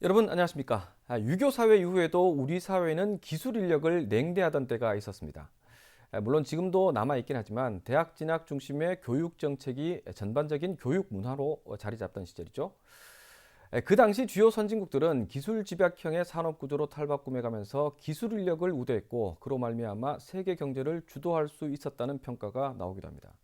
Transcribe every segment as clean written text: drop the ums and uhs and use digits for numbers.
여러분 안녕하십니까? 유교 사회 이후에도 우리 사회는 기술 인력을 냉대하던 때가 있었습니다. 물론 지금도 남아 있긴 하지만 대학 진학 중심의 교육 정책이 전반적인 교육 문화로 자리 잡던 시절이죠. 그 당시 주요 선진국들은 기술 집약형의 산업 구조로 탈바꿈해가면서 기술 인력을 우대했고 그로 말미암아 세계 경제를 주도할 수 있었다는 평가가 나오기도 합니다.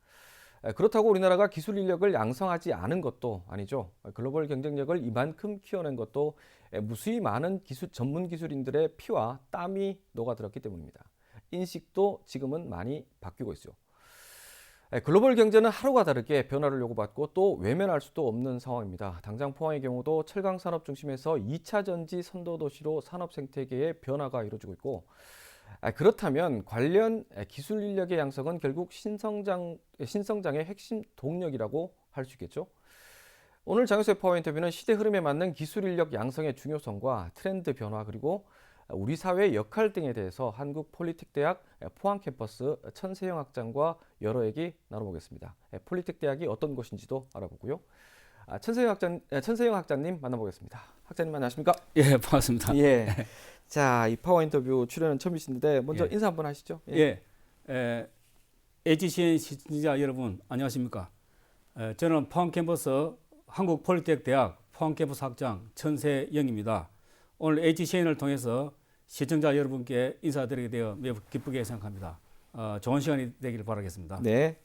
그렇다고 우리나라가 기술 인력을 양성하지 않은 것도 아니죠. 글로벌 경쟁력을 이만큼 키워낸 것도 무수히 많은 전문 기술인들의 피와 땀이 녹아들었기 때문입니다. 인식도 지금은 많이 바뀌고 있죠. 글로벌 경제는 하루가 다르게 변화를 요구받고 또 외면할 수도 없는 상황입니다. 당장 포항의 경우도 철강 산업 중심에서 2차 전지 선도 도시로 산업 생태계의 변화가 이루어지고 있고, 그렇다면 관련 기술 인력의 양성은 결국 신성장의 핵심 동력이라고 할 수 있겠죠. 오늘 장효수의 파워 인터뷰는 시대 흐름에 맞는 기술 인력 양성의 중요성과 트렌드 변화 그리고 우리 사회의 역할 등에 대해서 한국 폴리텍대학 포항 캠퍼스 천세영 학장과 여러 얘기 나눠보겠습니다. 폴리텍 대학이 어떤 곳인지도 알아보고요. 천세영 학장님 만나보겠습니다. 학장님 안녕하십니까? 예, 반갑습니다. 예. 자, 이 파워 인터뷰 출연은 처음이신데 먼저 예. 인사 한번 하시죠. 예, HCN 시청자 여러분 안녕하십니까? 저는 포항 캠퍼스 한국 폴리텍 대학 포항 캠퍼스 학장 천세영입니다. 오늘 HCN을 통해서 시청자 여러분께 인사드리게 되어 매우 기쁘게 생각합니다. 좋은 시간이 되기를 바라겠습니다. 네.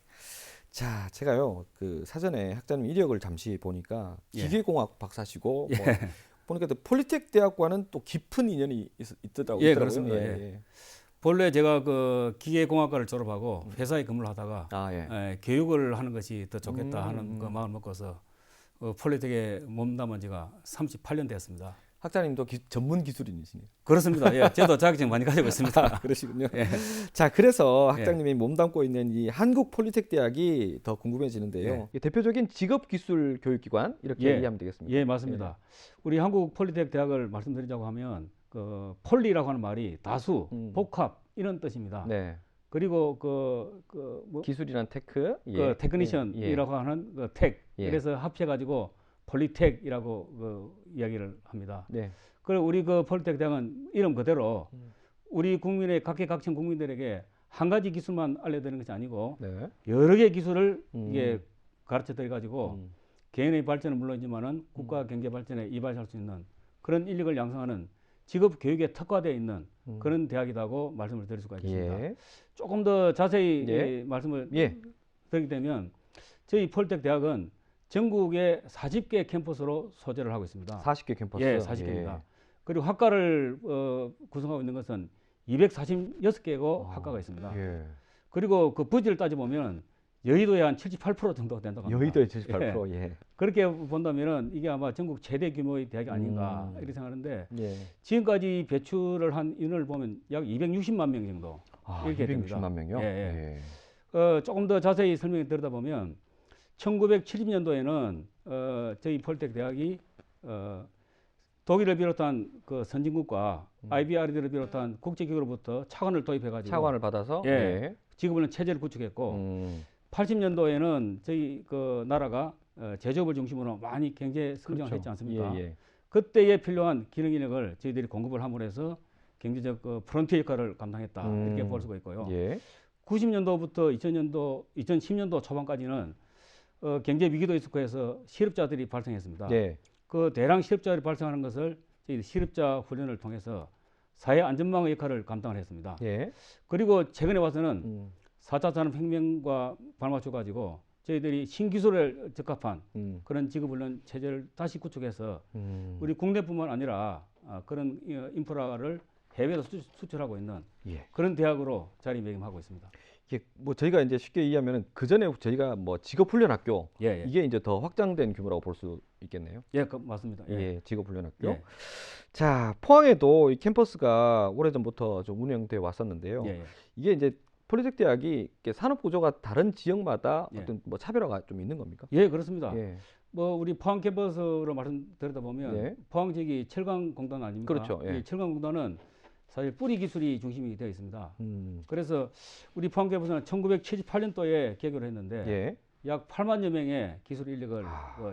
자, 제가요 그 사전에 학장님 이력을 잠시 보니까 예. 기계공학 박사시고 예. 뭐 보니까 또 폴리텍 대학과는 또 깊은 인연이 있더라고요. 예, 그렇습니다. 예. 본래 제가 그 기계공학과를 졸업하고 회사에 근무를 하다가 예. 교육을 하는 것이 더 좋겠다 하는 그 마음을 먹어서 폴리텍에 몸담은 지가 38년 되었습니다. 학장님도 전문 기술인이시네요. 그렇습니다. 예, 저도 자격증 많이 가지고 있습니다. 그러시군요. 예. 자, 그래서 학장님이 몸담고 있는 이 한국 폴리텍 대학이 더 궁금해지는데요. 이 대표적인 직업 기술 교육기관 이렇게 이해하면 되겠습니까? 예, 맞습니다. 우리 한국 폴리텍 대학을 말씀드리자고 하면 그 폴리라고 하는 말이 다수, 복합 이런 뜻입니다. 네. 그리고 뭐 기술이란 테크, 그 테크니션이라고 하는 그 텍. 그래서 합쳐가지고 폴리텍이라고 그 이야기를 합니다. 네. 그리고 우리 그 폴리텍 대학은 이름 그대로 우리 국민의 각계각층 국민들에게 한 가지 기술만 알려드리는 것이 아니고 네. 여러 개의 기술을 이게 가르쳐 드려 가지고 개인의 발전은 물론이지만은 국가 경제 발전에 이바지할 수 있는 그런 인력을 양성하는 직업 교육에 특화되어 있는 그런 대학이라고 말씀을 드릴 수가 있습니다. 예. 조금 더 자세히 말씀을 드리게 되면 저희 폴텍 대학은 전국에 40개 캠퍼스로 소재를 하고 있습니다. 40개 캠퍼스. 예, 40개입니다. 그리고 학과를 구성하고 있는 것은 246개고 학과가 있습니다. 예. 그리고 그 부지를 따져보면 여의도의 한 78% 정도 된다고 합니다. 여의도의 78%. 예. 그렇게 본다면은 이게 아마 전국 최대 규모의 대학이 아닌가 이렇게 생각하는데 지금까지 배출을 한 인원을 보면 약 260만 명 정도 이렇게 됩니다. 260만 명이요? 예. 조금 더 자세히 설명을 들여다보면 1970년도에는 저희 폴텍 대학이 독일을 비롯한 그 선진국과 IBRD를 비롯한 국제기구로부터 차관을 도입해가지고 차관을 받아서 지금은 체제를 구축했고 80년도에는 저희 그 나라가 제조업을 중심으로 많이 경제 성장을 했지 않습니까? 그때에 필요한 기능 인력을 저희들이 공급을 함으로 해서 경제적 그 프론티어 역할을 감당했다 이렇게 볼 수가 있고요. 90년도부터 2010년도 초반까지는 경제 위기도 있었고 해서 실업자들이 발생했습니다. 그 대량 실업자들이 발생하는 것을 저희 실업자 훈련을 통해서 사회 안전망의 역할을 감당을 했습니다. 그리고 최근에 와서는 4차 산업혁명과 발맞춰 가지고 저희들이 신기술에 적합한 그런 직업훈련 체제를 다시 구축해서 우리 국내뿐만 아니라 그런 인프라를 해외로 수출하고 있는 그런 대학으로 자리매김하고 있습니다. 이게 뭐 저희가 이제 쉽게 이해하면 그 전에 저희가 뭐 직업훈련학교 이게 이제 더 확장된 규모라고 볼 수 있겠네요. 예, 맞습니다. 직업훈련학교. 자, 포항에도 이 캠퍼스가 오래전부터 좀 운영돼 왔었는데요. 이게 이제 폴리텍 대학이 산업 구조가 다른 지역마다 어떤 뭐 차별화가 좀 있는 겁니까? 예, 그렇습니다. 뭐 우리 포항 캠퍼스로 말씀드리다 보면 포항 지역이 철강공단 아닙니까? 그렇죠. 이 철강공단은 사실 뿌리 기술이 중심이 되어 있습니다. 그래서 우리 포항 캠퍼스는 1978년도에 개교를 했는데 약 8만여 명의 기술 인력을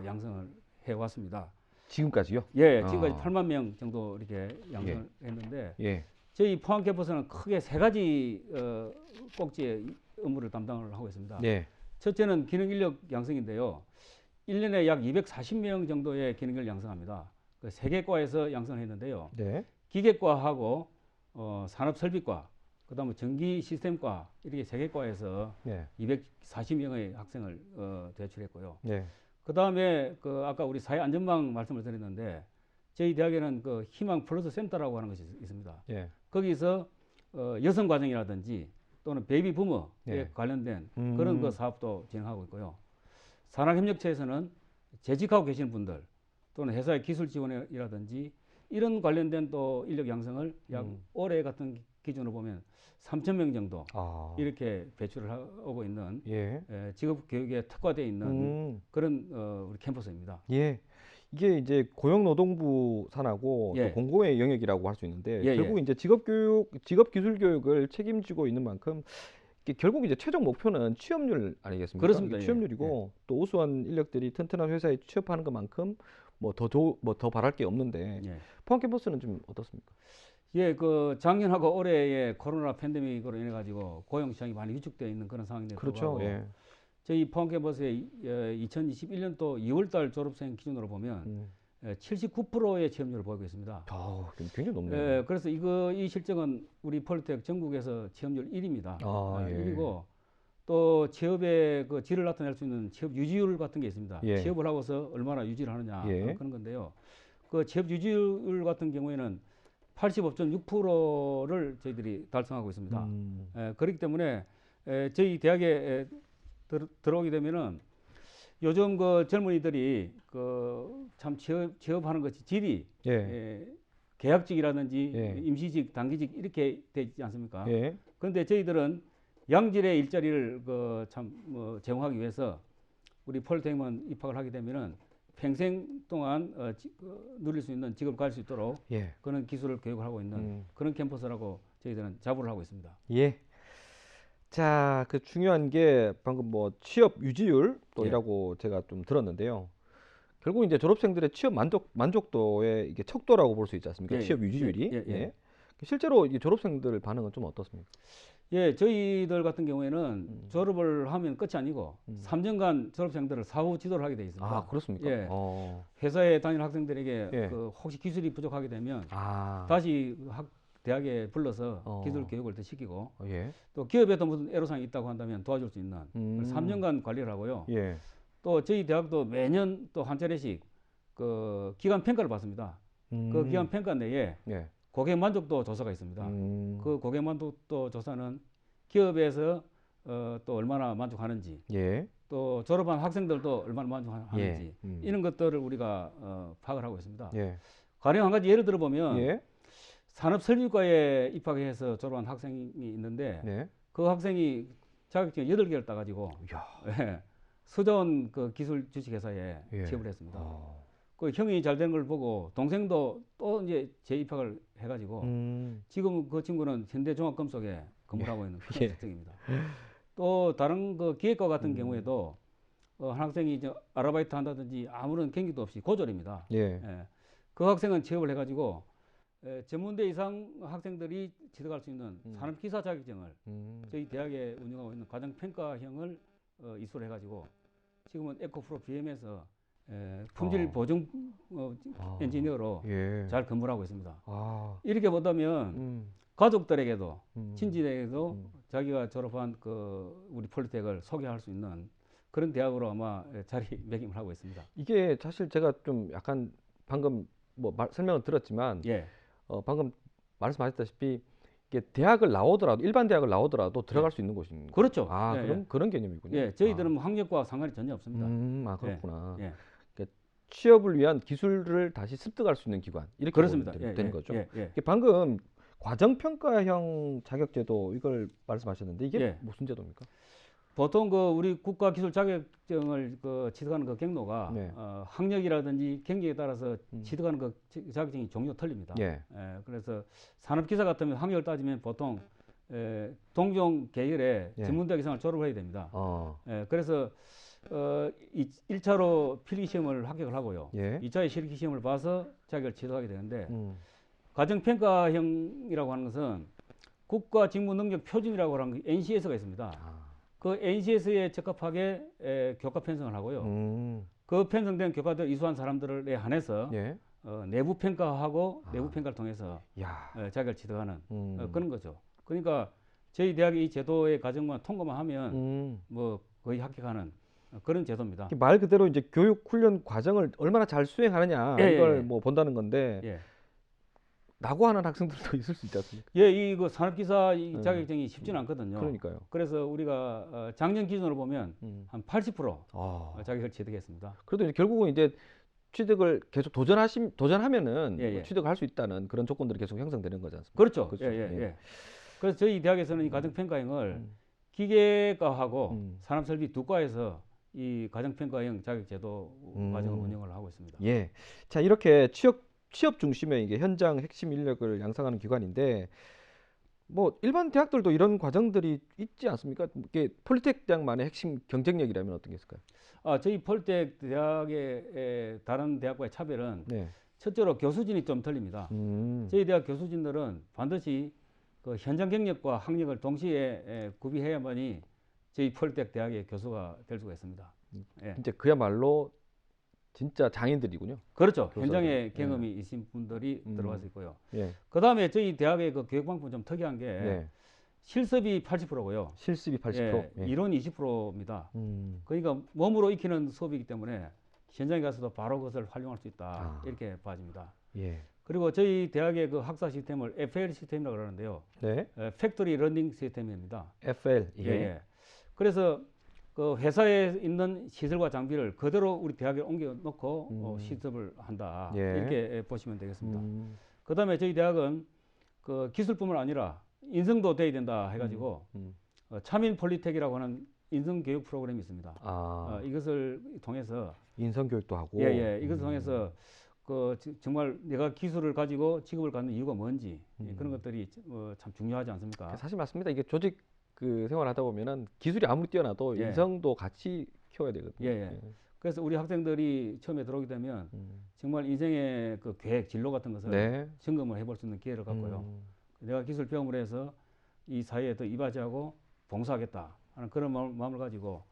양성을 해왔습니다. 지금까지요? 예, 지금까지 8만 명 정도 이렇게 양성을 했는데 저희 포항 캠퍼스는 크게 세 가지 꼭지의 업무를 담당을 하고 있습니다. 첫째는 기능 인력 양성인데요. 1년에 약 240명 정도의 기능 인력을 양성합니다. 그 세 개 과에서 양성을 했는데요. 기계과하고 산업설비과, 그다음에 전기 시스템과 이렇게 세 개 과에서 240명의 학생을 배출했고요. 그다음에 그 아까 우리 사회 안전망 말씀을 드렸는데 저희 대학에는 그 희망 플러스 센터라고 하는 것이 있습니다. 거기서 여성 과정이라든지 또는 베이비 부머에 관련된 그런 그 사업도 진행하고 있고요. 산학협력처에서는 재직하고 계시는 분들 또는 회사의 기술 지원이라든지 이런 관련된 또 인력 양성을 약 올해 같은 기준으로 보면 3,000명 정도 이렇게 배출을 하고 있는 직업 교육에 특화되어 있는 그런 우리 캠퍼스입니다. 이게 이제 고용노동부 산하고 또 공공의 영역이라고 할 수 있는데 결국 이제 직업기술교육을 책임지고 있는 만큼 결국 이제 최종 목표는 취업률 아니겠습니까? 그렇습니다. 취업률이고 또 우수한 인력들이 튼튼한 회사에 취업하는 것만큼 뭐 더 바랄 게 없는데 포항 캠퍼스는 좀 어떻습니까? 그 작년하고 올해의 코로나 팬데믹으로 인해 가지고 고용 시장이 많이 위축되어 있는 그런 상황인데 그렇죠. 저희 포항 캠퍼스의 2021년도 2월달 졸업생 기준으로 보면 79%의 취업률을 보이고 있습니다. 굉장히 높네요. 그래서 이 실적은 우리 폴리텍 전국에서 취업률 1위입니다. 1위고 또 취업의 그 질을 나타낼 수 있는 취업 유지율 같은 게 있습니다. 취업을 하고서 얼마나 유지를 하느냐 그런 건데요. 그 취업 유지율 같은 경우에는 85.6%를 저희들이 달성하고 있습니다. 그렇기 때문에 저희 대학에 들어오게 되면은 요즘 그 젊은이들이 그 참 취업하는 것이 질이 계약직이라든지 임시직, 단기직 이렇게 되지 않습니까? 그런데 저희들은 양질의 일자리를 그 참 제공하기 위해서 우리 폴리텍만 입학을 하게 되면은 평생 동안 누릴 수 있는 직업을 갈 수 있도록 그런 기술을 교육을 하고 있는 그런 캠퍼스라고 저희들은 자부를 하고 있습니다. 자, 그 중요한 게 방금 뭐 취업 유지율이라고 제가 좀 들었는데요. 결국 이제 졸업생들의 취업 만족도의 이게 척도라고 볼 수 있지 않습니까? 취업 유지율이. 실제로 이 졸업생들 반응은 좀 어떻습니까? 저희들 같은 경우에는 졸업을 하면 끝이 아니고 3년간 졸업생들을 사후 지도를 하게 돼 있습니다. 그렇습니까? 회사에 다니는 학생들에게 그 혹시 기술이 부족하게 되면 다시 대학에 불러서 기술 교육을 더 시키고 또 기업에도 무슨 애로사항이 있다고 한다면 도와줄 수 있는 3년간 관리를 하고요. 또 저희 대학도 매년 또 한 차례씩 그 기간 평가를 받습니다. 그 기간 평가 내에 고객 만족도 조사가 있습니다. 그 고객 만족도 조사는 기업에서 또 얼마나 만족하는지, 또 졸업한 학생들도 얼마나 만족하는지 이런 것들을 우리가 파악을 하고 있습니다. 가령 한 가지 예를 들어 보면 산업설비과에 입학해서 졸업한 학생이 있는데 그 학생이 자격증 8개를 따가지고 서저원 그 기술 주식회사에 취업을 했습니다. 그 형이 잘 된 걸 보고 동생도 또 이제 재입학을 해가지고 지금 그 친구는 현대종합금속에 근무를 하고 있는 그런 특징입니다. 또 다른 그 기획과 같은 경우에도 한 학생이 이제 아르바이트 한다든지 아무런 경기도 없이 고졸입니다. 그 학생은 취업을 해가지고 전문대 이상 학생들이 취득할 수 있는 산업기사 자격증을 저희 대학에 운영하고 있는 과정평가형을 이수를 해가지고 지금은 에코프로 BM에서 품질 보증 엔지니어로 잘 근무를 하고 있습니다. 이렇게 보다면 가족들에게도 친지에게도 자기가 졸업한 그 우리 폴리텍을 소개할 수 있는 그런 대학으로 아마 자리매김을 하고 있습니다. 이게 사실 제가 좀 약간 방금 뭐 설명을 들었지만 방금 말씀하셨다시피 이게 대학을 나오더라도 일반 대학을 나오더라도 들어갈 수 있는 곳입니다. 그렇죠. 그런 개념이군요. 저희들은 학력과 상관이 전혀 없습니다. 그렇구나. 그러니까 취업을 위한 기술을 다시 습득할 수 있는 기관 이렇게 그렇습니다. 되는 거죠. 방금 과정평가형 자격제도 이걸 말씀하셨는데 이게 무슨 제도입니까? 보통 그 우리 국가기술 자격증을 그 취득하는 그 경로가 학력이라든지 경력에 따라서 취득하는 그 자격증이 종류 틀립니다. 그래서 산업기사 같으면 학력을 따지면 보통 동종 계열의 전문대학 이상을 졸업을 해야 됩니다. 그래서 1차로 필기 시험을 합격을 하고요. 예. 2차의 실기 시험을 봐서 자격을 취득하게 되는데 가정평가형이라고 하는 것은 국가직무능력 표준이라고 하는 NCS가 있습니다. 그 NCS에 적합하게 교과 편성을 하고요. 그 편성된 교과들 이수한 사람들에 한해서 예. 내부 평가하고 내부 평가를 통해서 자격을 취득하는 그런 거죠. 그러니까 저희 대학의 이 제도의 과정만 통과만 하면 뭐 거의 합격하는 그런 제도입니다. 말 그대로 이제 교육 훈련 과정을 얼마나 잘 수행하느냐 이걸 뭐 본다는 건데 낙오하는 학생들도 있을 수 있지 않습니까? 예, 이거 산업기사 자격증이 쉽지는 않거든요. 그러니까요. 그래서 우리가 작년 기준으로 보면 한 80% 자격을 취득했습니다. 그래도 이제 결국은 이제 취득을 계속 도전하면은 취득할 수 있다는 그런 조건들이 계속 형성되는 거지 않습니까? 그렇죠. 예. 그래서 저희 대학에서는 이 가정평가형을 기계과하고 산업설비 두 과에서 이 가정평가형 자격제도 과정을 운영을 하고 있습니다. 예. 자, 이렇게 취업 중심의 이게 현장 핵심 인력을 양성하는 기관인데 뭐 일반 대학들도 이런 과정들이 있지 않습니까? 이게 폴리텍 대학만의 핵심 경쟁력이라면 어떤 게 있을까요? 저희 폴텍 대학의 다른 대학과의 차별은 첫째로 교수진이 좀 틀립니다. 저희 대학 교수진들은 반드시 그 현장 경력과 학력을 동시에 구비해야만이 저희 폴텍 대학의 교수가 될 수가 있습니다. 이제 그야말로 진짜 장인들이군요. 그렇죠. 현장에 경험이 있으신 분들이 들어가서 있고요. 그 다음에 저희 대학의 그 교육방법은 좀 특이한 게 실습이 80%고요. 실습이 80%? 이론 20%입니다. 그러니까 몸으로 익히는 수업이기 때문에 현장에 가서도 바로 그것을 활용할 수 있다. 이렇게 봐집니다. 그리고 저희 대학의 그 학사 시스템을 FL 시스템이라고 그러는데요. 팩토리 러닝 시스템입니다. FL. 그래서 그 회사에 있는 시설과 장비를 그대로 우리 대학에 옮겨 놓고 실습을 한다. 이렇게 보시면 되겠습니다. 그 다음에 저희 대학은 그 기술뿐만 아니라 인성도 돼야 된다 해가지고 차민 폴리텍이라고 하는 인성교육 프로그램이 있습니다. 이것을 통해서 인성교육도 하고 이것을 통해서 그 정말 내가 기술을 가지고 직업을 갖는 이유가 뭔지 그런 것들이 참 중요하지 않습니까? 사실 맞습니다. 이게 조직 그 생활하다 보면은 기술이 아무리 뛰어나도 인성도 같이 키워야 되거든요. 그래서 우리 학생들이 처음에 들어오게 되면 정말 인생의 그 계획, 진로 같은 것을 점검을 해볼 수 있는 기회를 갖고요. 내가 기술 배움을 해서 이 사회에 더 이바지하고 봉사하겠다 하는 그런 마음을 가지고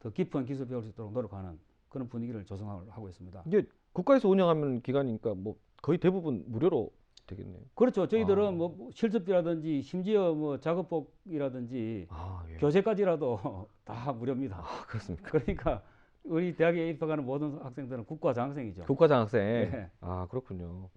더 깊은 기술 배울 수 있도록 노력하는 그런 분위기를 조성하고 있습니다. 이게 국가에서 운영하는 기관이니까 뭐 거의 대부분 무료로 되겠네요. 그렇죠. 저희들은 뭐 실습비라든지 심지어 뭐 작업복이라든지 교재까지라도 다 무료입니다. 그렇습니까? 그러니까 우리 대학에 입학하는 모든 학생들은 국가 장학생이죠. 국가 장학생. 그렇군요.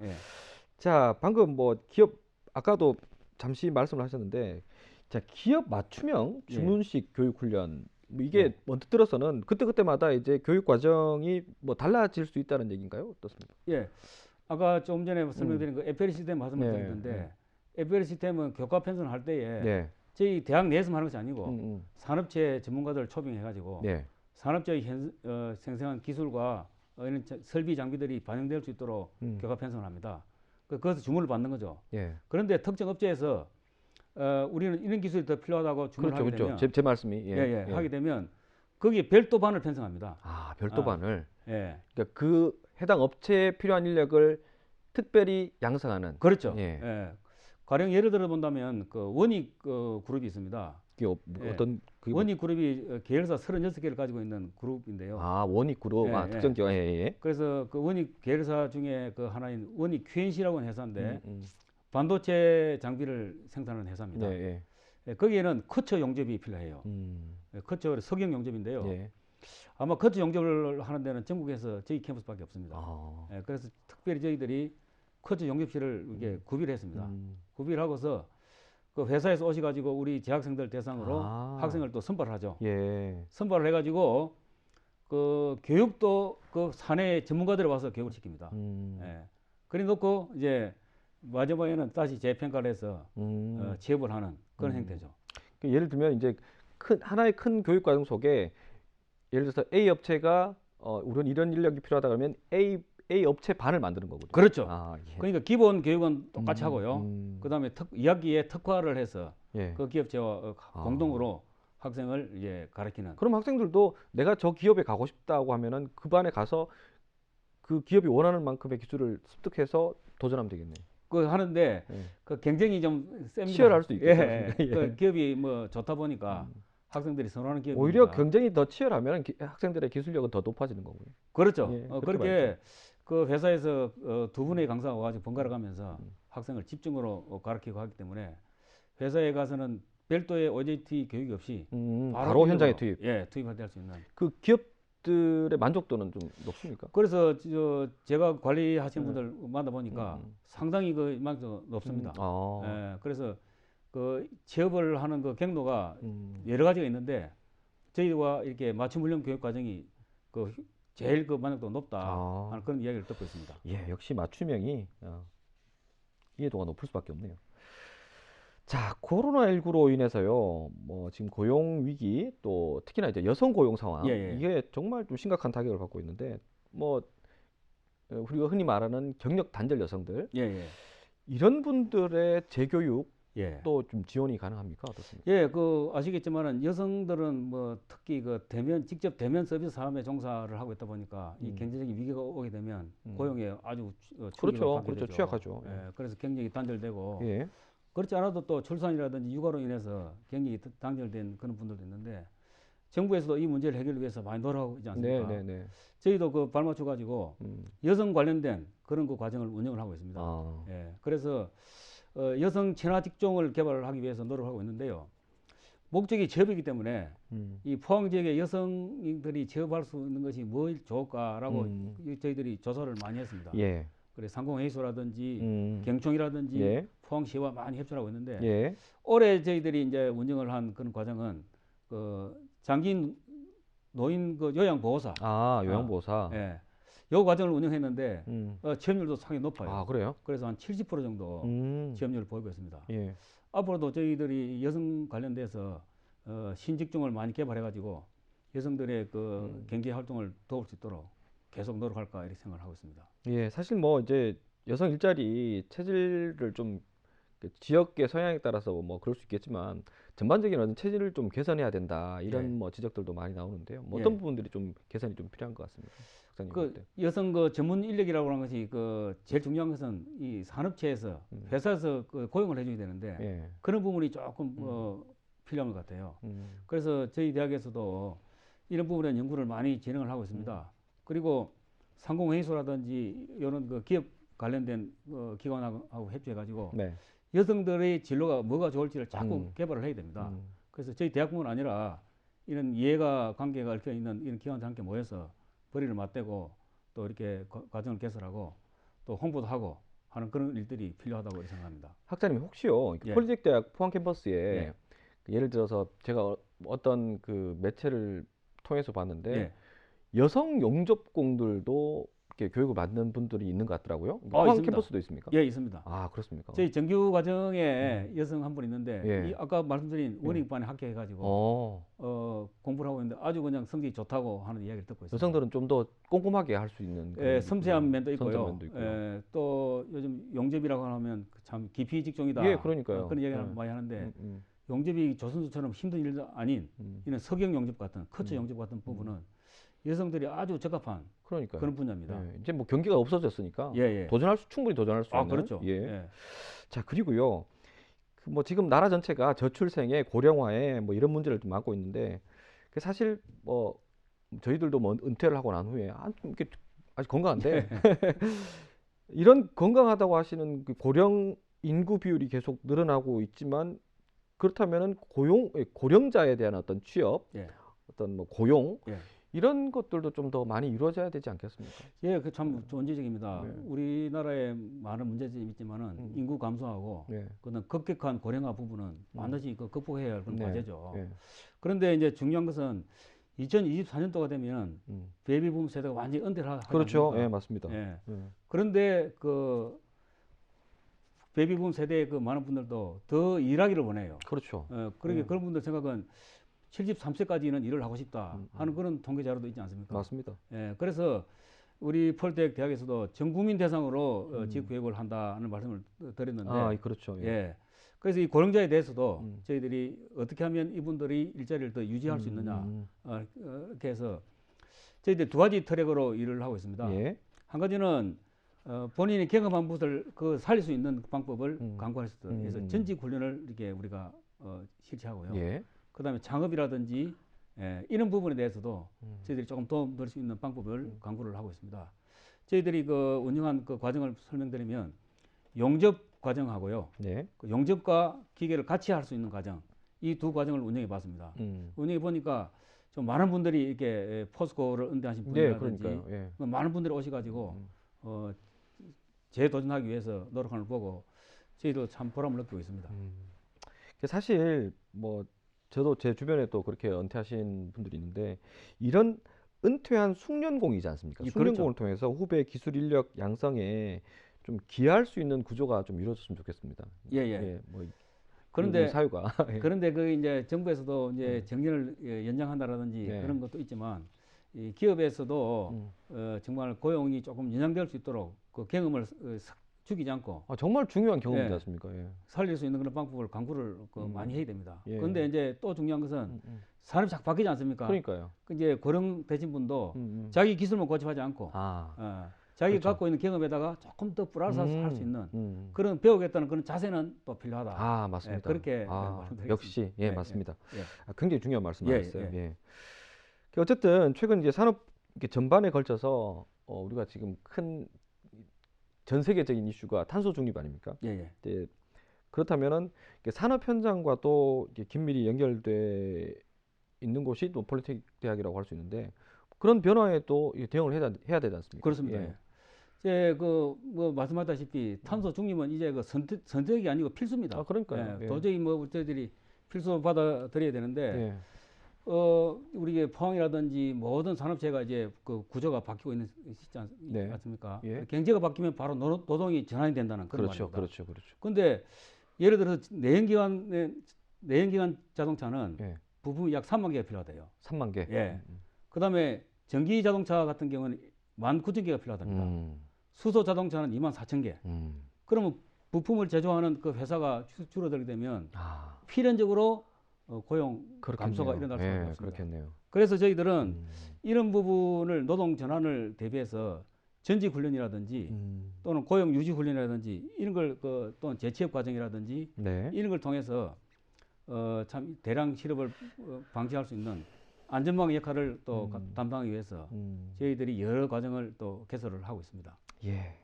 자, 방금 뭐 기업 아까도 잠시 말씀을 하셨는데, 자, 기업 맞춤형 주문식 교육 훈련 이게 언뜻 들어서는 그때마다 이제 교육 과정이 뭐 달라질 수 있다는 얘기인가요? 어떻습니까? 아까 좀 전에 설명드린 그 FL 시스템 말씀을 드렸는데 FL 시스템은 교과 편성을 할 때에 저희 대학 내에서만 하는 것이 아니고 산업체 전문가들을 초빙해가지고 산업체의 생생한 기술과 이런 설비 장비들이 반영될 수 있도록 교과 편성을 합니다. 그것을 주문을 받는 거죠. 그런데 특정 업체에서 우리는 이런 기술이 더 필요하다고 주문을 하게 되면 제 말씀이 하게 되면 거기에 별도반을 편성합니다. 별도반을. 그러니까 그 해당 업체에 필요한 인력을 특별히 양성하는. 그렇죠. 가령 예를 들어 본다면 그 원익 그룹이 있습니다. 어떤 원익 그룹이 계열사 36개를 가지고 있는 그룹인데요. 원익 그룹. 특정 기관. 그래서 그 원익 계열사 중에 그 하나인 원익 QNC라고 하는 회사인데 반도체 장비를 생산하는 회사입니다. 거기에는 커처 용접이 필요해요. 커처 석영 용접인데요. 아마 커처 용접을 하는 데는 전국에서 저희 캠퍼스밖에 없습니다. 그래서 특별히 저희들이 커처 용접실을 이게 구비를 했습니다. 구비를 하고서 그 회사에서 오셔가지고 우리 재학생들 대상으로 학생을 또 선발을 하죠. 선발을 해가지고 그 교육도 그 사내 전문가들이 와서 교육을 시킵니다. 그래 놓고 이제 마지막에는 다시 재평가를 해서 취업을 하는 그런 형태죠. 예를 들면 이제 하나의 큰 교육 과정 속에 예를 들어서 A 업체가 우리는 이런 인력이 필요하다 그러면 A 업체 반을 만드는 거거든요. 그렇죠. 그러니까 기본 교육은 똑같이 하고요. 그다음에 2학기에 특화를 해서 그 기업체와 공동으로 학생을 이제 가르치는. 그럼 학생들도 내가 저 기업에 가고 싶다고 하면은 그 반에 가서 그 기업이 원하는 만큼의 기술을 습득해서 도전하면 되겠네요. 그 하는데 예. 그 경쟁이 좀 셉니다. 치열할 수도 있겠죠. 예. 예. 그 기업이 뭐 좋다 보니까 학생들이 선호하는 기업이니까. 오히려 경쟁이 더 치열하면 학생들의 기술력은 더 높아지는 거고요. 그렇죠. 예, 그렇게 그 회사에서 두 분의 강사가 와가지고 번갈아 가면서 학생을 집중으로 가르치고 하기 때문에 회사에 가서는 별도의 OJT 교육이 없이 바로 현장에 투입. 예, 투입할 때 할 수 있는. 그 기업들의 만족도는 좀 높습니까? 그래서 제가 관리하시는 분들 만나보니까 상당히 그 만족도 높습니다. 예, 그래서 그 취업을 하는 그 경로가 여러 가지가 있는데 저희와 이렇게 맞춤 훈련 교육 과정이 그 제일 그 만족도가 높다 하는 그런 이야기를 듣고 있습니다. 예, 역시 맞춤형이 이해도가 높을 수밖에 없네요. 자, 코로나19로 인해서요, 뭐 지금 고용 위기 또 특히나 이제 여성 고용 상황 이게 정말 좀 심각한 타격을 받고 있는데 뭐 우리가 흔히 말하는 경력 단절 여성들 이런 분들의 재교육 또 좀 지원이 가능합니까? 어떻습니까? 예, 그 아시겠지만은 여성들은 뭐 특히 그 직접 대면 서비스 사업에 종사를 하고 있다 보니까 이 경제적인 위기가 오게 되면 고용에 아주 그렇죠, 취약하죠. 예, 그래서 경력이 단절되고 예. 그렇지 않아도 또 출산이라든지 육아로 인해서 경력이 단절된 그런 분들도 있는데 정부에서도 이 문제를 해결을 위해서 많이 노력하고 있지 않습니까? 저희도 그 발맞춰 가지고 여성 관련된 그런 그 과정을 운영을 하고 있습니다. 예, 그래서 여성 친화 직종을 개발을 하기 위해서 노력하고 있는데요. 목적이 취업이기 때문에 이 포항 지역의 여성들이 취업할 수 있는 것이 뭘 좋을까라고 저희들이 조사를 많이 했습니다. 예. 그래 상공회의소라든지 경총이라든지 포항시와 많이 협조하고 있는데 올해 저희들이 이제 운영을 한 그런 과정은 그 장기인 노인 그 요양보호사 요양보호사 예. 요 과정을 운영했는데 취업률도 상당히 높아요. 아, 그래요? 그래서 한 70% 정도 취업률을 보이고 있습니다. 예. 앞으로도 저희들이 여성 관련돼서 신직종을 많이 개발해가지고 여성들의 그 경제 활동을 도울 수 있도록 계속 노력할까 이렇게 생각을 하고 있습니다. 예, 사실 뭐 이제 여성 일자리 체질을 좀 지역의 성향에 따라서 뭐 그럴 수 있겠지만 전반적인 어떤 체질을 좀 개선해야 된다 이런 뭐 지적들도 많이 나오는데요. 뭐 어떤 부분들이 좀 개선이 좀 필요한 것 같습니까? 그 여성 그 전문 인력이라고 하는 것이 그 제일 중요한 것은 이 산업체에서 회사에서 그 고용을 해줘야 되는데 그런 부분이 조금 필요한 것 같아요. 그래서 저희 대학에서도 이런 부분에 연구를 많이 진행을 하고 있습니다. 그리고 상공회의소라든지 이런 그 기업 관련된 기관하고 협조해가지고 여성들의 진로가 뭐가 좋을지를 자꾸 개발을 해야 됩니다. 그래서 저희 대학뿐만 아니라 이런 이해가 관계가 얽혀 있는 이런 기관과 함께 모여서 벌이를 맞대고 또 이렇게 과정을 개설하고 또 홍보도 하고 하는 그런 일들이 필요하다고 생각합니다. 학자님 혹시요 폴리텍대학 포항 캠퍼스에 예를 들어서 제가 어떤 그 매체를 통해서 봤는데 여성 용접공들도 이렇게 교육을 받는 분들이 있는 것 같더라고요. 포항 있습니다. 캠퍼스도 있습니까? 예, 있습니다. 아, 그렇습니까? 저희 정규 과정에 여성 한 분 있는데 아까 말씀드린 원익반에 합격해가지고 공부를 하고 있는데 아주 그냥 성적이 좋다고 하는 이야기를 듣고 있습니다. 여성들은 좀 더 꼼꼼하게 할 수 있는 섬세한 면도 있고요. 또 요즘 용접이라고 하면 참 기피 직종이다. 예, 그러니까요. 그런 이야기를 많이 하는데 용접이 조선소처럼 힘든 일도 아닌 이런 석영 용접 같은 커처 용접 같은 부분은 여성들이 아주 적합한 그런 분야입니다. 이제 뭐 경기가 없어졌으니까 충분히 도전할 수 있는. 그렇죠. 자, 그리고요. 뭐 지금 나라 전체가 저출생에 고령화에 뭐 이런 문제를 좀 안고 있는데 사실 뭐 저희들도 뭐 은퇴를 하고 난 후에 이렇게 아직 건강한데 이런 건강하다고 하시는 그 고령 인구 비율이 계속 늘어나고 있지만 그렇다면은 고령자에 대한 어떤 취업, 어떤 뭐 고용 이런 것들도 좀 더 많이 이루어져야 되지 않겠습니까? 예, 그 참 좋은 지적입니다. 우리나라에 많은 문제점이 있지만은 인구 감소하고 그다음 급격한 고령화 부분은 반드시 그 극복해야 할 그런 과제죠. 그런데 이제 중요한 것은 2024년도가 되면 베이비붐 세대가 완전히 은퇴를 하지 그렇죠. 않습니까? 맞습니다. 그런데 그 베이비붐 세대의 그 많은 분들도 더 일하기를 원해요. 그렇죠. 그러니까 그런 분들 생각은 73세까지는 일을 하고 싶다 하는 그런 통계 자료도 있지 않습니까? 맞습니다. 그래서 우리 폴텍 대학에서도 전 국민 대상으로 지역 교육을 한다는 말씀을 드렸는데, 그렇죠. 그래서 이 고령자에 대해서도 저희들이 어떻게 하면 이분들이 일자리를 더 유지할 수 있느냐 이렇게 해서 저희들이 두 가지 트랙으로 일을 하고 있습니다. 예. 한 가지는 본인이 경험한 것을 그 살릴 수 있는 방법을 강구해서 그래서 전직 훈련을 이렇게 우리가 실시하고요. 예. 그다음에 창업이라든지 이런 부분에 대해서도 저희들이 조금 도움 될 수 있는 방법을 강구를 하고 있습니다. 저희들이 그 운영한 그 과정을 설명드리면 용접 과정하고요. 네. 그 용접과 기계를 같이 할 수 있는 과정, 이 두 과정을 운영해 봤습니다. 운영해 보니까 좀 많은 분들이 이렇게 포스코를 응대하신 분이라든지 그러니까요. 예. 많은 분들이 오셔가지고 재도전하기 위해서 노력하는 걸 보고 저희도 참 보람을 느끼고 있습니다. 사실 뭐 저도 제 주변에 또 그렇게 은퇴하신 분들이 있는데 이런 은퇴한 숙련공이지 않습니까? 예, 숙련공을 그렇죠. 통해서 후배 기술 인력 양성에 좀 기여할 수 있는 구조가 좀 이루어졌으면 좋겠습니다. 예. 예, 뭐 그런데 우리 사회가 그런데 그 이제 정부에서도 이제 정년을 연장한다라든지 네. 그런 것도 있지만 이 기업에서도 정말 고용이 조금 연장될 수 있도록 그 경험을 죽이지 않고 정말 중요한 경험이지 예. 않습니까? 예. 살릴 수 있는 그런 방법을 강구를 많이 해야 됩니다. 예. 그런데 이제 또 중요한 것은 사람이 자꾸 바뀌지 않습니까? 그러니까요. 그 이제 고령 되신 분도 자기 기술만 고집하지 않고 자기 그렇죠. 갖고 있는 경험에다가 조금 더 플러스 할 수 있는 음. 그런 배우겠다는 그런 자세는 또 필요하다. 맞습니다. 그렇게 말씀드리겠습니다. 역시 맞습니다. 예. 굉장히 중요한 말씀 하셨어요. 예. 예. 어쨌든 최근 이제 산업 전반에 걸쳐서 우리가 지금 큰 전 세계적인 이슈가 탄소 중립 아닙니까? 예. 네, 그렇다면은 산업 현장과 또 긴밀히 연결돼 있는 곳이 또 폴리텍 대학이라고 할 수 있는데 그런 변화에 또 대응을 해야 되지 않습니까? 그렇습니다. 예. 이제 그 뭐 말씀하다시피 탄소 중립은 이제 그 선택이 아니고 필수입니다. 그러니까요. 예. 도저히 뭐 저희들이 필수 받아들여야 되는데 예. 우리 포항이라든지 모든 산업체가 이제 그 구조가 바뀌고 있는 시지 네. 않습니까? 예. 경제가 바뀌면 바로 노동이 전환이 된다는 그런 그렇죠. 말입니다. 그렇죠. 근데 예를 들어서 내연기관 자동차는 예. 부품이 약 3만 개가 필요하대요. 3만 개. 예. 그다음에 전기 자동차 같은 경우는 19,000개가 필요하답니다. 수소 자동차는 24,000개. 그러면 부품을 제조하는 그 회사가 줄어들게 되면 필연적으로 고용 감소가 일어날 수밖에 없습니다. 그렇겠네요. 그래서 저희들은 이런 부분을 노동 전환을 대비해서 전직 훈련이라든지 또는 고용 유지 훈련이라든지 이런 걸 또는 재취업 과정이라든지 네. 이런 걸 통해서 참 대량 실업을 방지할 수 있는 안전망 역할을 또 담당하기 위해서 저희들이 여러 과정을 또 개설을 하고 있습니다. 예.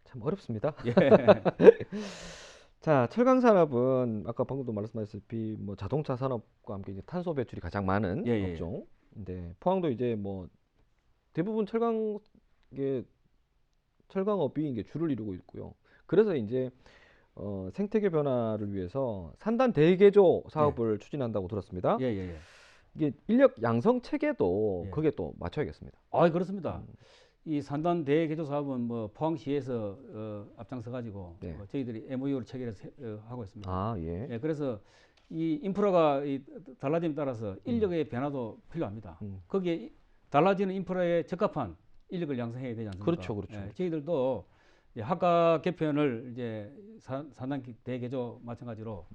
참 어렵습니다. 예. 자, 철강 산업은 아까 방금도 말씀하셨다시피 뭐 자동차 산업과 함께 이제 탄소 배출이 가장 많은 업종인데 포항도 이제 뭐 대부분 철강업이 이게 주를 이루고 있고요. 그래서 이제 생태계 변화를 위해서 산단 대개조 사업을 추진한다고 들었습니다. 예. 이게 인력 양성 체계도 거기에 또 맞춰야겠습니다. 그렇습니다. 이 산단 대개조 사업은 뭐 포항시에서 앞장서 가지고 저희들이 MOU를 체결해서 하고 있습니다. 예. 그래서 이 인프라가 달라짐에 따라서 인력의 변화도 필요합니다. 거기에 달라지는 인프라에 적합한 인력을 양성해야 되지 않습니까? 그렇죠. 저희들도 학과 개편을 이제 산단 대개조 마찬가지로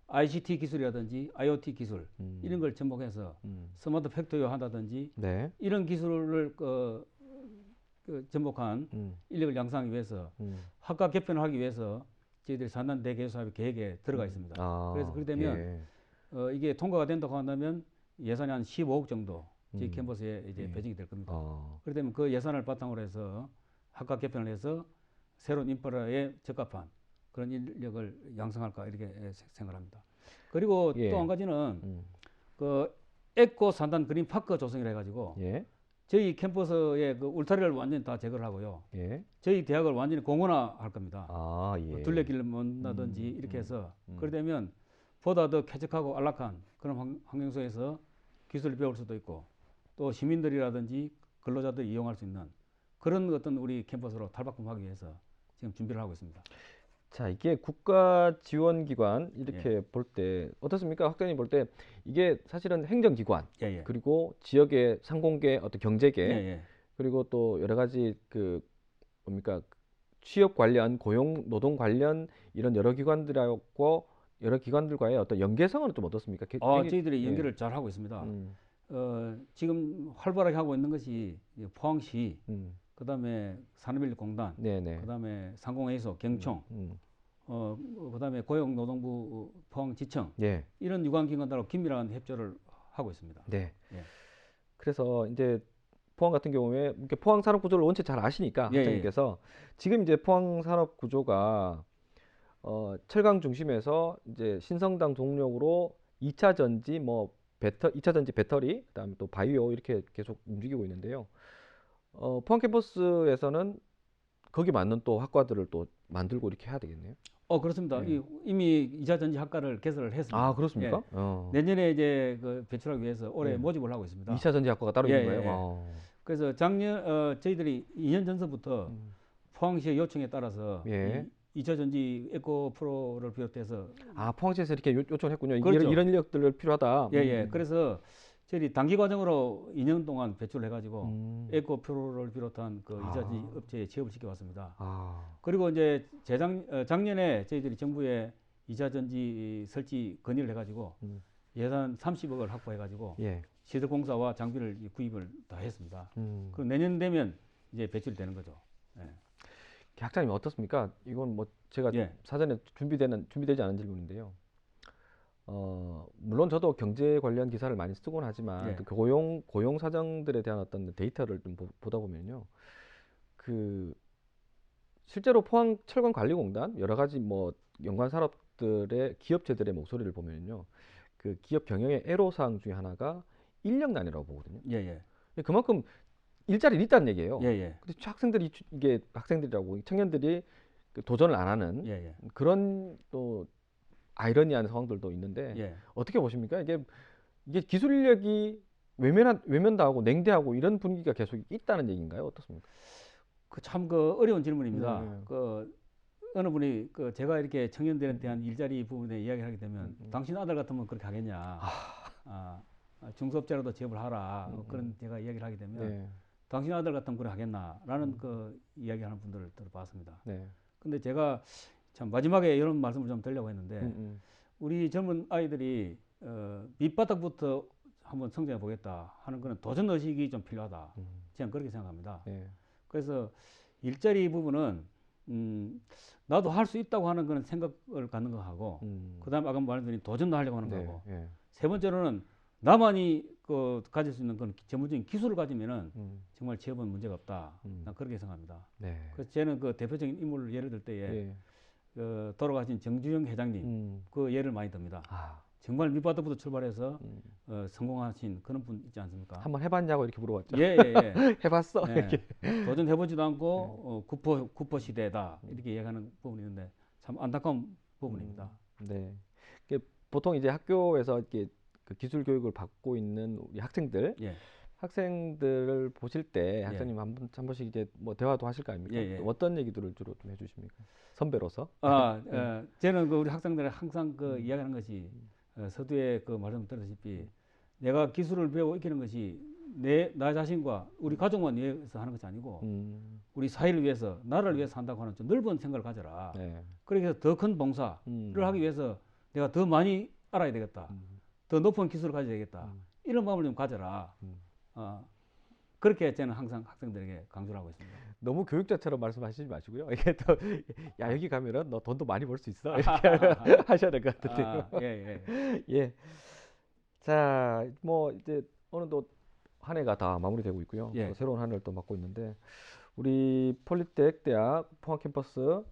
ICT 기술이라든지 IoT 기술 이런 걸 접목해서 스마트 팩토리화 한다든지 이런 기술을 접목한 인력을 양성하기 위해서 학과 개편을 하기 위해서 저희들이 산단 대개조 사업의 계획에 들어가 있습니다. 그래서 그렇게 되면 이게 통과가 된다고 한다면 예산이 한 15억 정도 저희 캠퍼스에 이제 배정이 될 겁니다. 그렇게 되면 그 예산을 바탕으로 해서 학과 개편을 해서 새로운 인프라에 적합한 그런 인력을 양성할까 이렇게 생각합니다. 그리고 또 한 가지는 그 에코 산단 그린 파크 조성이라 해가지고 저희 캠퍼스의 그 울타리를 완전히 다 제거를 하고요. 저희 대학을 완전히 공원화 할 겁니다. 둘레길을 만든다든지 이렇게 해서 그렇게 되면 보다 더 쾌적하고 안락한 그런 환경소에서 기술을 배울 수도 있고 또 시민들이라든지 근로자들이 이용할 수 있는 그런 어떤 우리 캠퍼스로 탈바꿈하기 위해서 지금 준비를 하고 있습니다. 자, 이게 국가 지원기관 이렇게 볼 때 어떻습니까? 학장님 볼 때 이게 사실은 행정기관 그리고 지역의 상공계 어떤 경제계 그리고 또 여러 가지 그 뭡니까 취업 관련 고용 노동 관련 이런 여러 기관들하고 여러 기관들과의 어떤 연계성은 좀 어떻습니까? 저희들이 연계를 잘 하고 있습니다. 지금 활발하게 하고 있는 것이 포항시, 그다음에 산업인력공단, 네네. 그다음에 상공회의소, 경총, 그다음에 고용노동부 포항지청, 예. 이런 유관기관들하고 긴밀한 협조를 하고 있습니다. 네. 예. 그래서 이제 포항 같은 경우에 이렇게 포항 산업 구조를 원체 잘 아시니까 예, 학장님께서 지금 이제 포항 산업 구조가 철강 중심에서 이제 신성당 동력으로 2차 전지 2차 전지 배터리, 그다음에 또 바이오 이렇게 계속 움직이고 있는데요. 포항 캠퍼스에서는 거기 맞는 또 학과들을 또 만들고 이렇게 해야 되겠네요. 그렇습니다. 예. 이미 2차 전지 학과를 개설을 했습니다. 아, 그렇습니까? 예. 내년에 이제 그 배출하기 위해서 올해 예. 모집을 하고 있습니다. 2차 전지 학과가 따로 예, 있는 거예요? 예. 그래서 작년 저희들이 2년 전서부터 포항시의 요청에 따라서 예. 2차 전지 에코 프로를 비롯해서 포항시에서 이렇게 요청을 했군요. 그렇죠. 이런 인력들 필요하다. 예. 그래서 저희 단기 과정으로 2년 동안 배출을 해가지고 에코 프로를 비롯한 그 2차 전지 업체에 취업을 시켜왔습니다. 그리고 이제 작년에 저희들이 정부에 2차 전지 설치 건의를 해가지고 예산 30억을 확보해가지고 예. 시설공사와 장비를 구입을 다 했습니다. 그럼 내년 되면 이제 배출이 되는 거죠. 예. 학장님 어떻습니까? 이건 뭐 제가 사전에 준비되지 않은 질문인데요. 물론 저도 경제 관련 기사를 많이 쓰곤 하지만 그 고용 사정들에 대한 어떤 데이터를 좀 보다 보면요. 그 실제로 포항 철강관리공단 여러 가지 뭐 연관 산업들의 기업체들의 목소리를 보면요. 그 기업 경영의 애로사항 중에 하나가 인력난이라고 보거든요. 그만큼 일자리는 있다는 얘기예요. 근데 이게 학생들이라고 청년들이 도전을 안 하는 그런 또 아이러니한 상황들도 있는데 어떻게 보십니까? 이게 기술 인력이 외면당하고 냉대하고 이런 분위기가 계속 있다는 얘기인가요? 어떻습니까? 참 어려운 질문입니다. 어느 분이 제가 이렇게 청년들에 대한 일자리 부분에 이야기를 하게 되면 당신 아들 같으면 그렇게 하겠냐? 중소업자라도 취업을 하라. 그런 제가 이야기를 하게 되면 당신 아들 같으면 그래 하겠나라는 그 이야기하는 분들을 들어봤습니다. 근데 제가 참 마지막에 이런 말씀을 좀 드리려고 했는데 우리 젊은 아이들이 밑바닥부터 한번 성장해 보겠다 하는 그런 도전 의식이 좀 필요하다. 저는 그렇게 생각합니다. 그래서 일자리 부분은 나도 할 수 있다고 하는 그런 생각을 갖는 거 하고 그다음에 아까 말씀드린 도전도 하려고 하는 거고 세 번째로는 나만이 가질 수 있는 그런 전문적인 기술을 가지면은 정말 취업은 문제가 없다. 난 그렇게 생각합니다. 그래서 저는 그 대표적인 인물을 예를 들 때에 돌아가신 정주영 회장님 그 예를 많이 듭니다. 정말 밑바닥부터 출발해서 성공하신 그런 분 있지 않습니까? 한번 해봤냐고 이렇게 물어봤죠. 해봤어. 이렇게. 도전해보지도 않고 구포 시대다 이렇게 얘기하는 부분이 있는데 참 안타까운 부분입니다. 보통 이제 학교에서 이렇게 그 기술 교육을 받고 있는 우리 학생들을 보실 때 학생님 한 번씩 이제 뭐 대화도 하실 거 아닙니까? 어떤 얘기들을 주로 좀 해주십니까? 선배로서? 저는 우리 학생들이 항상 이야기하는 것이 서두에 말씀 드렸다시피 내가 기술을 배우고 익히는 것이 나 자신과 우리 가족만 위해서 하는 것이 아니고 우리 사회를 위해서 나라를 위해서 한다고 하는 좀 넓은 생각을 가져라. 그래서 더 큰 봉사를 하기 위해서 내가 더 많이 알아야 되겠다. 더 높은 기술을 가져야 되겠다. 이런 마음을 좀 가져라. 그렇게 저는 항상 학생들에게 강조를 하고 있습니다. 너무 교육자처럼 말씀하시지 마시고요. 이게 또 여기 가면은 너 돈도 많이 벌 수 있어 이렇게 하셔야 될 것 같은데요. 자, 뭐 이제 어느덧 한 해가 다 마무리되고 있고요. 또 새로운 한 해를 또 맞고 있는데 우리 폴리텍 대학 포항 캠퍼스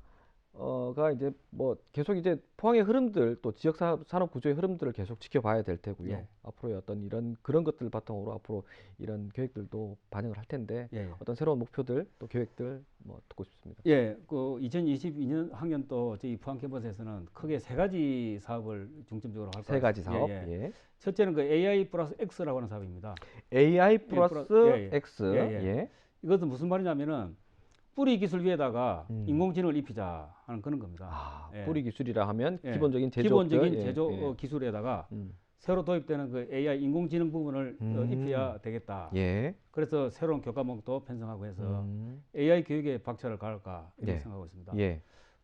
가 이제 뭐 계속 이제 포항의 흐름들 또 지역 산업 구조의 흐름들을 계속 지켜봐야 될 테고요. 앞으로의 어떤 그런 것들 바탕으로 앞으로 이런 계획들도 반영을 할 텐데 어떤 새로운 목표들 또 계획들 뭐 듣고 싶습니다. 2022년 학년도 저희 포항 캠퍼스에서는 크게 세 가지 사업을 중점적으로 할 거예요. 세 가지 사업. 첫째는 AI 플러스 X라고 하는 사업입니다. AI 플러스 X. 이것은 무슨 말이냐면은 뿌리 기술 위에다가 인공지능을 입히자 하는 그런 겁니다. 뿌리 기술이라 하면 기본적인 제조 기술에다가 새로 도입되는 그 AI 인공지능 부분을 입혀야 되겠다. 그래서 새로운 교과목도 편성하고 해서 AI 교육에 박차를 가할까 이렇게 생각하고 있습니다.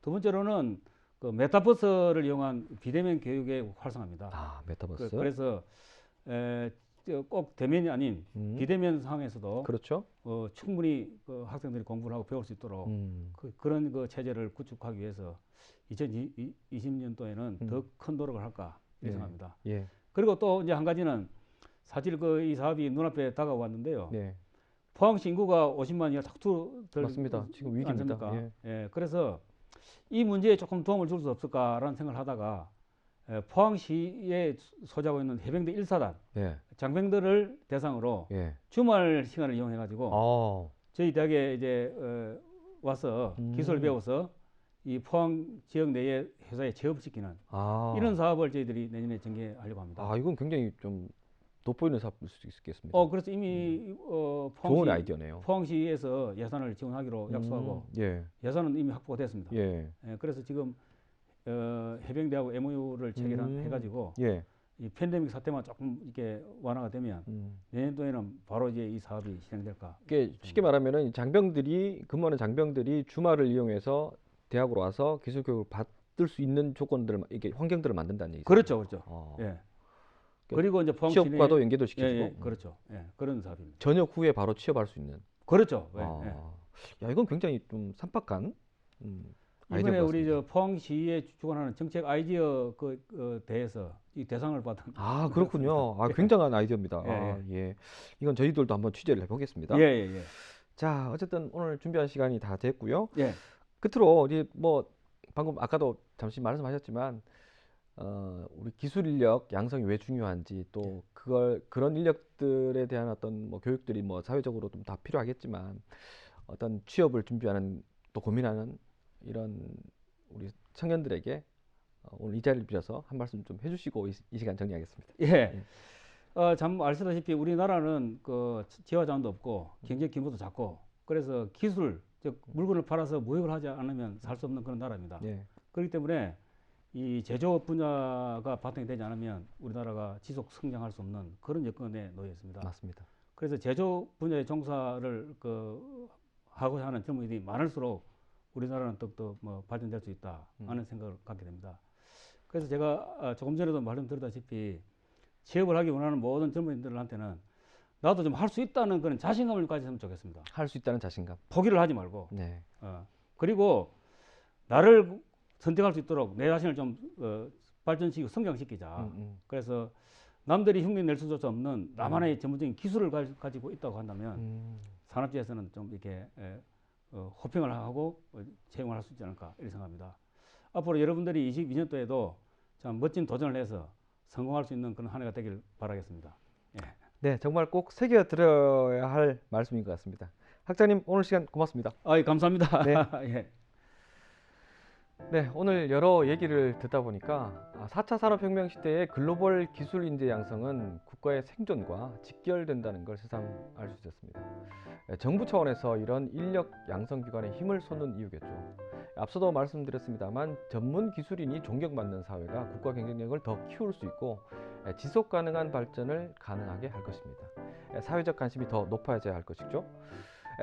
두 번째로는 그 메타버스를 이용한 비대면 교육의 활성화입니다. 아, 메타버스. 그래서 꼭 대면이 아닌 비대면 상황에서도 그렇죠. 충분히 그 학생들이 공부를 하고 배울 수 있도록 그런 그 체제를 구축하기 위해서 2020년도에는 더 큰 노력을 할까 예상합니다. 예. 그리고 또 이제 한 가지는 사실 그 이 사업이 눈앞에 다가왔는데요. 예. 포항시 인구가 50만이가 탁투들 맞습니다. 지금 위기입니다. 예. 그래서 이 문제에 조금 도움을 줄 수 없을까라는 생각을 하다가 포항시에 소재하고 있는 해병대 1사단 예. 장병들을 대상으로 예. 주말 시간을 이용해 가지고 저희 대학에 이제 와서 기술을 배워서 이 포항 지역 내의 회사에 재업시키는 이런 사업을 저희들이 내년에 전개하려고 합니다. 이건 굉장히 좀 돋보이는 사업일 수 있겠습니다. 그래서 이미 좋은 아이디어네요. 포항시에서 예산을 지원하기로 약속하고 예산은 이미 확보됐습니다. 그래서 지금 해병대하고 MOU를 체결해가지고 이 팬데믹 사태만 조금 이렇게 완화가 되면 내년도에는 바로 이제 이 사업이 실행될까. 이게 쉽게 말하면은 장병들이 근무하는 장병들이 주말을 이용해서 대학으로 와서 기술 교육을 받을 수 있는 조건들, 이게 환경들을 만든다는 얘기죠. 그렇죠. 예. 그리고 이제 포항 취업과도 연계도 시켜주고. 예, 그렇죠. 예, 그런 사업입니다. 전역 후에 바로 취업할 수 있는. 그렇죠. 야, 이건 굉장히 좀 산박한. 이번에 우리 저 포항시에 주관하는 정책 아이디어 대에서 이 대상을 받은. 그렇군요. 굉장한 아이디어입니다. 이건 저희들도 한번 취재를 해보겠습니다. 예. 자, 어쨌든 오늘 준비한 시간이 다 됐고요. 예. 끝으로 우리 뭐 방금 아까도 잠시 말씀하셨지만 우리 기술 인력 양성이 왜 중요한지 또 그런 인력들에 대한 어떤 뭐 교육들이 뭐 사회적으로 좀 다 필요하겠지만 어떤 취업을 준비하는 또 고민하는 이런 우리 청년들에게 오늘 이 자리를 빌어서 한 말씀 좀 해주시고 이 시간 정리하겠습니다. 예. 참 아시다시피 우리나라는 그 지하 자원도 없고 경제 규모도 작고 그래서 기술 즉 물건을 팔아서 무역을 하지 않으면 살 수 없는 그런 나라입니다. 그렇기 때문에 이 제조업 분야가 바탕이 되지 않으면 우리나라가 지속 성장할 수 없는 그런 여건에 놓여 있습니다. 맞습니다. 그래서 제조 분야의 종사를 하고자 하는 젊은이들이 많을수록 우리나라는 더욱더 뭐 발전될 수 있다 하는 생각을 갖게 됩니다. 그래서 제가 조금 전에도 말씀드렸다시피 취업을 하기 원하는 모든 젊은이들한테는 나도 좀 할 수 있다는 그런 자신감을 가졌으면 좋겠습니다. 할 수 있다는 자신감. 포기를 하지 말고. 그리고 나를 선택할 수 있도록 내 자신을 좀 발전시키고 성장시키자. 그래서 남들이 흉내 낼 수조차 없는 나만의 전문적인 기술을 가지고 있다고 한다면 산업계에서는 좀 이렇게 호평을 하고 채용을 할 수 있지 않을까 이렇게 생각합니다. 앞으로 여러분들이 22년도에도 참 멋진 도전을 해서 성공할 수 있는 그런 한 해가 되길 바라겠습니다. 네, 정말 꼭 새겨 들어야 할 말씀인 것 같습니다. 학장님 오늘 시간 고맙습니다. 감사합니다. 네, 오늘 여러 얘기를 듣다 보니까 4차 산업혁명 시대의 글로벌 기술 인재 양성은 국가의 생존과 직결된다는 걸 새삼 알 수 있었습니다. 정부 차원에서 이런 인력 양성 기관에 힘을 쏟는 이유겠죠. 앞서도 말씀드렸습니다만 전문 기술인이 존경받는 사회가 국가 경쟁력을 더 키울 수 있고 지속 가능한 발전을 가능하게 할 것입니다. 사회적 관심이 더 높아져야 할 것이죠.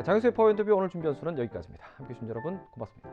장유수의 파워 인터뷰 오늘 준비한 수는 여기까지입니다. 함께해 주신 여러분 고맙습니다.